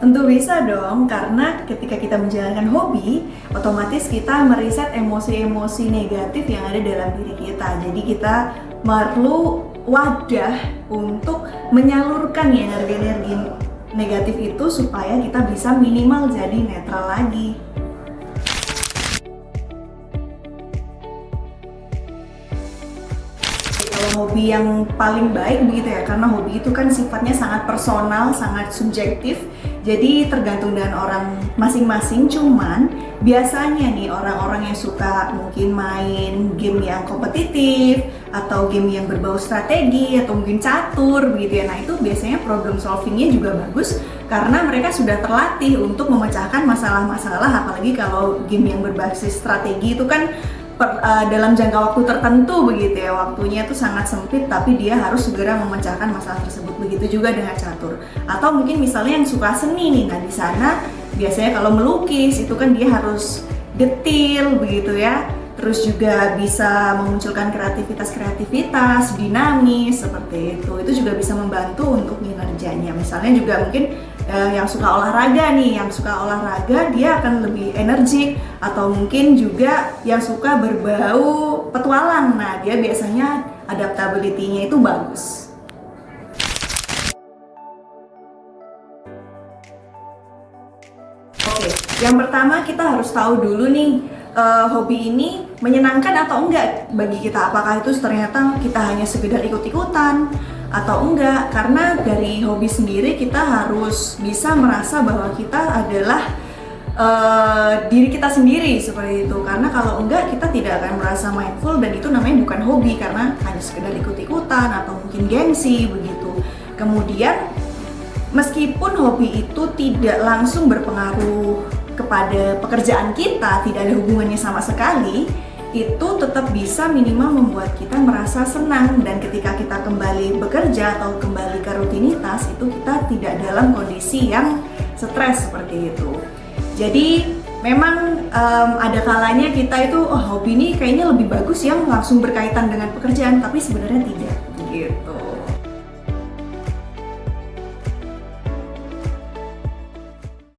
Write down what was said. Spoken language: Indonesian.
Tentu bisa dong, karena ketika kita menjalankan hobi, otomatis kita meriset emosi-emosi negatif yang ada dalam diri kita. Jadi kita perlu wadah untuk menyalurkan energi-energi negatif itu supaya kita bisa minimal jadi netral lagi. Kalau hobi yang paling baik begitu ya, karena hobi itu kan sifatnya sangat personal, sangat subjektif, jadi tergantung dengan orang masing-masing. Cuman biasanya nih orang-orang yang suka mungkin main game yang kompetitif atau game yang berbau strategi atau mungkin catur begitu ya, nah itu biasanya problem solvingnya juga bagus karena mereka sudah terlatih untuk memecahkan masalah-masalah, apalagi kalau game yang berbasis strategi itu kan dalam jangka waktu tertentu begitu ya, waktunya itu sangat sempit tapi dia harus segera memecahkan masalah tersebut. Begitu juga dengan catur atau mungkin misalnya yang suka seni nih, nah di sana biasanya kalau melukis itu kan dia harus detil begitu ya, terus juga bisa memunculkan kreativitas dinamis seperti itu juga bisa membantu untuk kinerjanya. Misalnya juga mungkin yang suka olahraga nih, yang suka olahraga dia akan lebih energik, atau mungkin juga yang suka berbau petualang, nah dia biasanya adaptability-nya itu bagus. Oke, yang pertama kita harus tahu dulu nih, hobi ini menyenangkan atau enggak bagi kita. Apakah itu ternyata kita hanya sekedar ikut-ikutan atau enggak, karena dari hobi sendiri kita harus bisa merasa bahwa kita adalah diri kita sendiri seperti itu. Karena kalau enggak kita tidak akan merasa mindful dan itu namanya bukan hobi, karena hanya sekedar ikut-ikutan atau mungkin gengsi begitu. Kemudian meskipun hobi itu tidak langsung berpengaruh kepada pekerjaan kita, tidak ada hubungannya sama sekali, itu tetap bisa minimal membuat kita merasa senang, dan ketika kita kembali bekerja atau kembali ke rutinitas itu kita tidak dalam kondisi yang stres seperti itu. Jadi memang ada kalanya kita itu hobi ini kayaknya lebih bagus yang langsung berkaitan dengan pekerjaan, tapi sebenarnya tidak gitu.